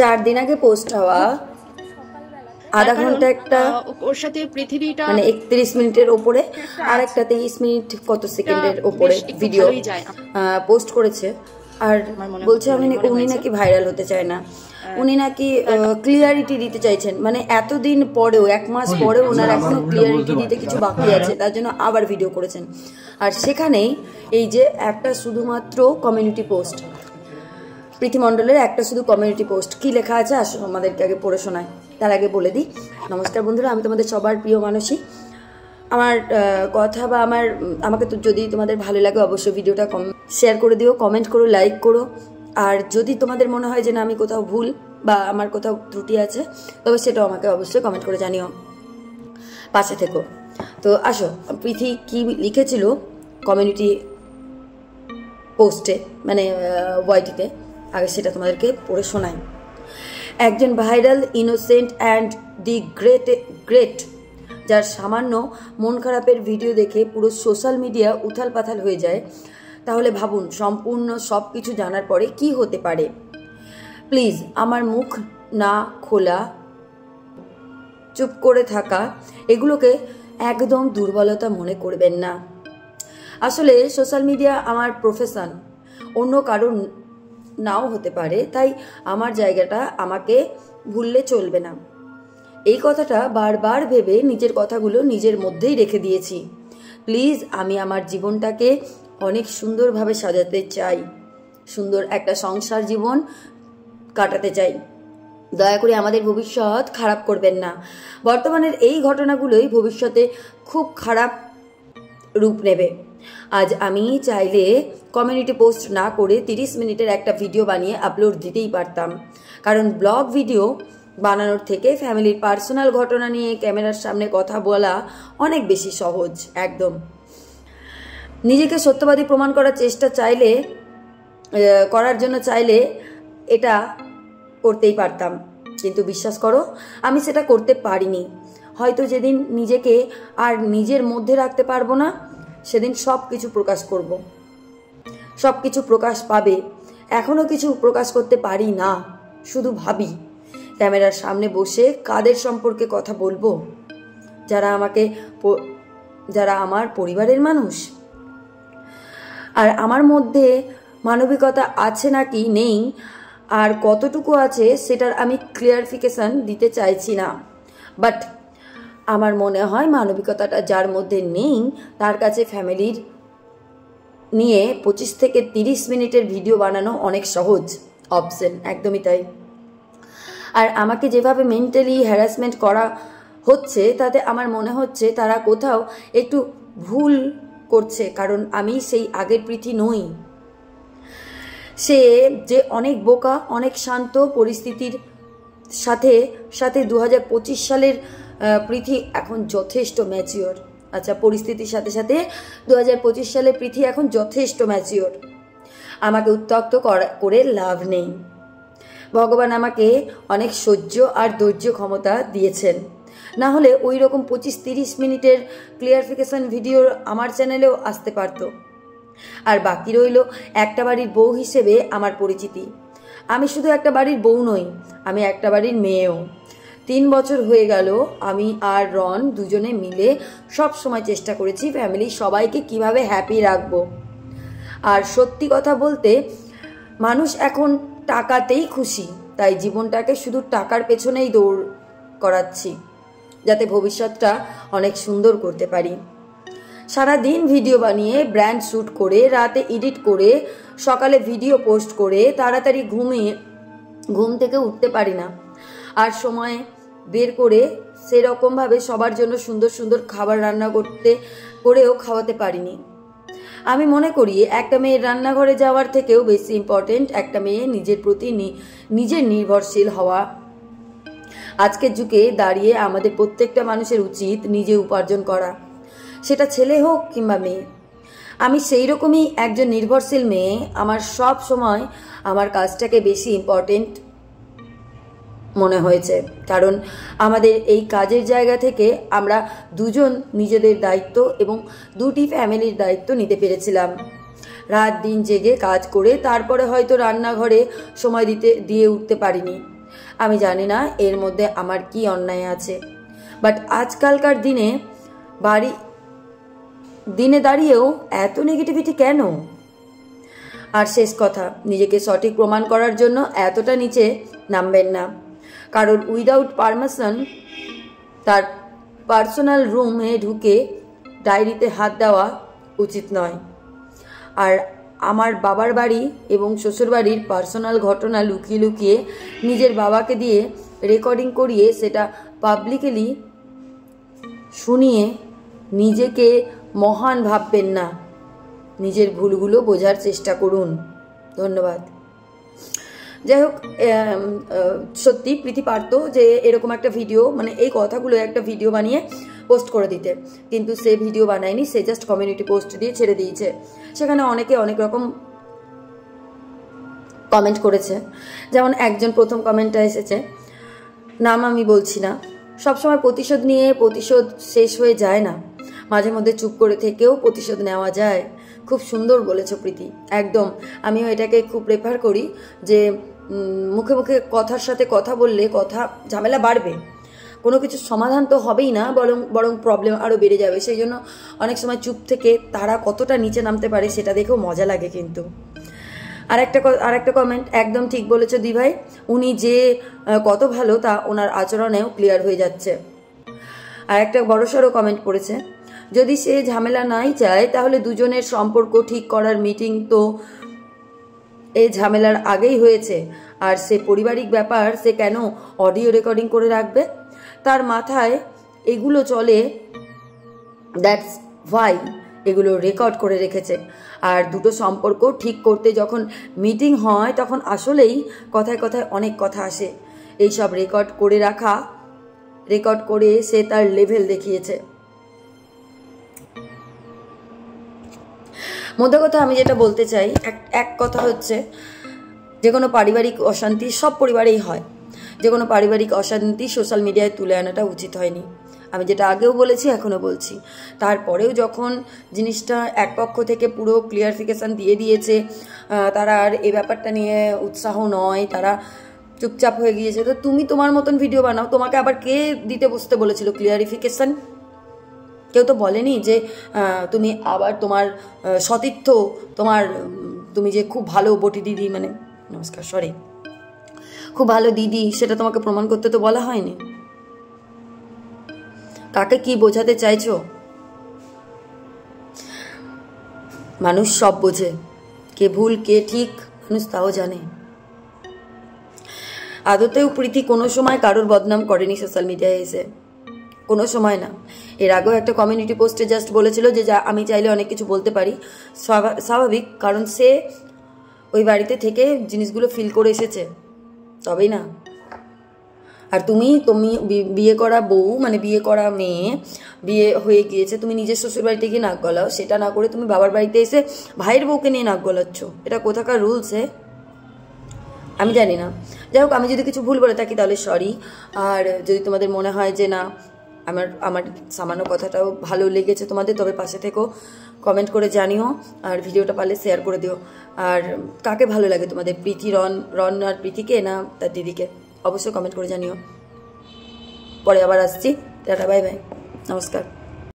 4 দিন আগে পোস্ট হওয়া আধা ঘন্টা একটা ওর সাথে পৃথিবীটা মানে 31 মিনিটের উপরে আর একটা 23 মিনিট কত সেকেন্ডের উপরে ভিডিও পোস্ট করেছে। আর বলছে উনি নাকি ভাইরাল হতে চায় না, উনি নাকি ক্লিয়ারিটি দিতে চাইছেন, মানে এতদিন পরেও 1 মাস পরেও ওনার এখনো ক্লিয়ারিটি দিতে কিছু বাকি আছে, তার জন্য আবার ভিডিও করেছেন। আর সেখানেই এই যে একটা শুধুমাত্র কমিউনিটি পোস্ট, প্রীতি মণ্ডলের একটা শুধু কমিউনিটি পোস্ট, কি লেখা আছে আসো আমাদেরকে আগে পড়ে শোনায়। তার আগে বলে দিই, নমস্কার বন্ধুরা, আমি তোমাদের সবার প্রিয় মানুষই। আমার কথা বা আমাকে তো যদি তোমাদের ভালো লাগে অবশ্যই ভিডিওটা শেয়ার করে দিও, কমেন্ট করো, লাইক করো। আর যদি তোমাদের মনে হয় যে না আমি কোথাও ভুল বা আমার কোথাও ত্রুটি আছে, তবে সেটাও আমাকে অবশ্যই কমেন্ট করে জানিও, পাশে থেকো। তো আসো, প্রীতি কি লিখেছিল কমিউনিটি পোস্টে, মানে ওয়াইটিতে, আগে সেটা তোমাদেরকে পড়ে শোনাই। একজন viral innocent and the great যার সামান্য মন খারাপের ভিডিও দেখে পুরো সোশ্যাল মিডিয়া উথাল পাথাল হয়ে যায়, তাহলে ভাবুন সম্পূর্ণ সব কিছু জানার পরে কি হতে পারে। প্লিজ আমার মুখ না খোলা, চুপ করে থাকা, এগুলোকে একদম দুর্বলতা মনে করবেন না। আসলে সোশ্যাল মিডিয়া আমার প্রফেশন, অন্য কারণ নাও হতে পারে, তাই আমার জায়গাটা আমাকে ভুললে চলবে না। এই কথাটা বারবার ভেবে নিজের কথাগুলো নিজের মধ্যেই রেখে দিয়েছি। প্লিজ আমি আমার জীবনটাকে অনেক সুন্দরভাবে সাজাতে চাই, সুন্দর একটা সংসার জীবন কাটাতে চাই। দয়া করে আমাদের ভবিষ্যৎ খারাপ করবেন না। বর্তমানের এই ঘটনাগুলোই ভবিষ্যতে খুব খারাপ রূপ নেবে। আজ আমি চাইলে কমিউনিটি পোস্ট না করে 30 মিনিটের একটা ভিডিও বানিয়ে আপলোড দিতেই পারতাম, কারণ ব্লগ ভিডিও বানানোর থেকে ফ্যামিলির পার্সোনাল ঘটনা নিয়ে ক্যামেরার সামনে কথা বলা অনেক বেশি সহজ। একদম নিজেকে সত্যবাদী প্রমাণ করার চেষ্টা করার জন্য চাইলে এটা করতেই পারতাম, কিন্তু বিশ্বাস করো আমি সেটা করতে পারিনি। হয়তো যেদিন নিজেকে আর নিজের মধ্যে রাখতে পারবো না, সেদিন সব কিছু প্রকাশ করব, সব কিছু প্রকাশ পাবে। এখনো কিছু প্রকাশ করতে পারি না, শুধু ভাবি ক্যামেরার সামনে বসে কাদের সম্পর্কে কথা বলবো, যারা আমার পরিবারের মানুষ। আর আমার মধ্যে মানবিকতা আছে নাকি নেই, আর কতটুকু আছে সেটার আমি ক্লিয়ারিফিকেশন দিতে চাইছি না, বাট আমার মনে হয় মানবিকতাটা যার মধ্যে নেই তার কাছে ফ্যামিলির নিয়ে 25 থেকে 30 মিনিটের ভিডিও বানানো অনেক সহজ অপশন। একদমই তাই। আর আমাকে যেভাবে মেন্টালি হ্যারাসমেন্ট করা হচ্ছে, তাতে আমার মনে হচ্ছে তারা কোথাও একটু ভুল করছে, কারণ আমি সেই আগের প্রীতি নই। সে যে অনেক বোকা, অনেক শান্ত, পরিস্থিতির সাথে সাথে 2025 সালের প্রীতি এখন যথেষ্ট ম্যাচিওর। আচ্ছা, পরিস্থিতির সাথে সাথে 2025 সালের প্রীতি এখন যথেষ্ট ম্যাচিওর। আমাকে উত্ত্যক্ত করে লাভ নেই। ভগবান আমাকে অনেক সহ্য আর ধৈর্য ক্ষমতা দিয়েছেন, না হলে ওই রকম 25-30 মিনিটের ক্লিয়ারিফিকেশন ভিডিও আমার চ্যানেলেও আসতে পারতো। আর বাকি রইল একটা বাড়ির বউ হিসেবে আমার পরিচিতি। আমি শুধু একটা বাড়ির বউ নই, আমি একটা বাড়ির মেয়েও। 3 বছর হয়ে গেল আমি আর রন দুজনে মিলে সব সময় চেষ্টা করেছি ফ্যামিলির সবাইকে কিভাবে হ্যাপি রাখবো। আর সত্যি কথা বলতে মানুষ এখন টাকাতেই খুশি, তাই জীবনটাকে শুধু টাকার পেছনেই দৌড় করাচ্ছি, যাতে ভবিষ্যৎটা অনেক সুন্দর করতে পারি। সারাদিন ভিডিও বানিয়ে ব্র্যান্ড শ্যুট করে, রাতে এডিট করে, সকালে ভিডিও পোস্ট করে, তাড়াতাড়ি ঘুম থেকে উঠতে পারি না। আর সময় বের করে সেরকমভাবে সবার জন্য সুন্দর সুন্দর খাবার রান্না করেও খাওয়াতে পারিনি। আমি মনে করি একটা মেয়ের রান্নাঘরে যাওয়ার থেকেও বেশি ইম্পর্টেন্ট একটা মেয়ে নিজের প্রতি নিজের নির্ভরশীল হওয়া। আজকের যুগে দাঁড়িয়ে আমাদের প্রত্যেকটা মানুষের উচিত নিজে উপার্জন করা, সেটা ছেলে হোক কিংবা মেয়ে। আমি সেই রকমই একজন নির্ভরশীল মেয়ে। আমার সব সময় আমার কাজটাকে বেশি ইম্পর্টেন্ট মনে হয়েছে, কারণ আমাদের এই কাজের জায়গা থেকে আমরা দুজন নিজেদের দায়িত্ব এবং 2টি ফ্যামিলির দায়িত্ব নিতে পেরেছিলাম। রাত দিন জেগে কাজ করে তারপরে হয়তো রান্নাঘরে সময় দিয়ে উঠতে পারিনি, আমি জানি না এর মধ্যে আমার কি অন্যায় আছে, বাট আজকালকার দিনে দাঁড়িয়েও এত নেগেটিভিটি কেন? আর শেষ কথা, নিজেকে সঠিক প্রমাণ করার জন্য এতটা নিচে নামবেন না। কারণ উইদাউট পারমিশন তার পার্সোনাল রুমে ঢুকে ডায়েরিতে হাত দেওয়া উচিত নয়। আর আমার বাবার বাড়ি এবং শ্বশুরবাড়ির পার্সোনাল ঘটনা লুকিয়ে লুকিয়ে নিজের বাবাকে দিয়ে রেকর্ডিং করিয়ে সেটা পাবলিকলি শুনিয়ে নিজেকে মহান ভাববেন না। নিজের ভুলগুলো বোঝার চেষ্টা করুন। ধন্যবাদ। যাই হোক, সত্যি প্রীতি পারতো যে এরকম একটা ভিডিও, মানে এই কথাগুলো একটা ভিডিও বানিয়ে পোস্ট করে দিতে, কিন্তু সে ভিডিও বানায়নি, সে জাস্ট কমিউনিটি পোস্ট দিয়ে ছেড়ে দিয়েছে। সেখানে অনেকে অনেক রকম কমেন্ট করেছে। যেমন একজন প্রথম কমেন্টটা এসেছে, নাম আমি বলছি না, সবসময় প্রতিশোধ নিয়ে প্রতিশোধ শেষ হয়ে যায় না, মাঝে মধ্যে চুপ করে থেকেও প্রতিশোধ নেওয়া যায়। খুব সুন্দর বলেছ প্রীতি, একদম। আমিও এটাকে খুব প্রেফার করি যে মুখে মুখে কথার সাথে কথা বললে ঝামেলা বাড়বে, কোনো কিছু সমাধান তো হবেই না, বরং প্রবলেম আরও বেড়ে যাবে। সেই জন্য অনেক সময় চুপ থেকে তারা কতটা নিচে নামতে পারে সেটা দেখেও মজা লাগে। কিন্তু আরেকটা কমেন্ট, একদম ঠিক বলেছে দুই ভাই, উনি যে কত ভালো তা ওনার আচরণেও ক্লিয়ার হয়ে যাচ্ছে। আর একটা বড়সড় কমেন্ট পড়েছে, যদি সে ঝামেলা নাই চায় তাহলে দুজনের সম্পর্ক ঠিক করার মিটিং তো এই ঝামেলার আগেই হয়েছে। আর সে পারিবারিক ব্যাপার, সে কেন অডিও রেকর্ডিং করে রাখবে? তার মাথায় এগুলো চলে, দ্যাটস ওয়াই এগুলো রেকর্ড করে রেখেছে। আর দুটো সম্পর্ক ঠিক করতে যখন মিটিং হয় তখন আসলেই কথায় কথায় অনেক কথা আসে। এইসব রেকর্ড করে সে তার লেভেল দেখিয়েছে। মধ্যে কথা আমি যেটা বলতে চাই, এক কথা হচ্ছে, যে কোনো পারিবারিক অশান্তি সব পরিবারেই হয়, যে কোনো পারিবারিক অশান্তি সোশ্যাল মিডিয়ায় তুলে আনাটা উচিত হয়নি। আমি যেটা আগেও বলেছি এখনও বলছি। তারপরেও যখন জিনিসটা এক পক্ষ থেকে পুরো ক্লিয়ারিফিকেশান দিয়ে দিয়েছে, তারা আর এই ব্যাপারটা নিয়ে উৎসাহ নয়, তারা চুপচাপ হয়ে গিয়েছে, তো তুমি তোমার মতন ভিডিও বানাও। তোমাকে আবার কে দিতে বসতে বলেছিল ক্লিয়ারিফিকেশান? কেউ তো বলেনি যে তুমি আবার তোমার সতীর্থ, তুমি যে খুব ভালো বটি দিদি, মানে নমস্কার, সরি, খুব ভালো দিদি, সেটা তোমাকে প্রমাণ করতে তো বলা হয়নি। কাকে কি বোঝাতে চাইছো? মানুষ সব বোঝে, কে ভুল কে ঠিক মানুষ তাও জানে। আদতেও প্রীতি কোনো সময় কারোর বদনাম করেনি সোশ্যাল মিডিয়ায় এসে, কোনো সময় না। এর আগেও একটা কমিউনিটি পোস্টে জাস্ট বলেছিল যে আমি চাইলে অনেক কিছু বলতে পারি, স্বাভাবিক, কারণ সে ওই বাড়িতে থেকে জিনিসগুলো ফিল করে এসেছে, তবেই না। আর তুমি বিয়ে করা বউ, মানে বিয়ে করা মেয়ে, বিয়ে হয়ে গিয়েছে, তুমি নিজের শ্বশুর বাড়িতে গিয়ে নাক গলাও, সেটা না করে তুমি বাবার বাড়িতে এসে ভাইয়ের বউকে নিয়ে নাক গলাচ্ছ। এটা কোথাকার রুলস? আমি জানি না। যাই হোক, আমি যদি কিছু ভুল বলে থাকি তাহলে সরি। আর যদি তোমাদের মনে হয় যে না আমার সামান্য কথাটাও ভালো লেগেছে তোমাদের, তবে পাশে থেকেও কমেন্ট করে জানিও। আর ভিডিওটা পারলে শেয়ার করে দিও। আর কাকে ভালো লাগে তোমাদের, প্রীতি রন আর প্রীতিকে না তার দিদিকে? অবশ্যই কমেন্ট করে জানিও। পরে আবার আসছি। টাটা, বাই বাই, নমস্কার।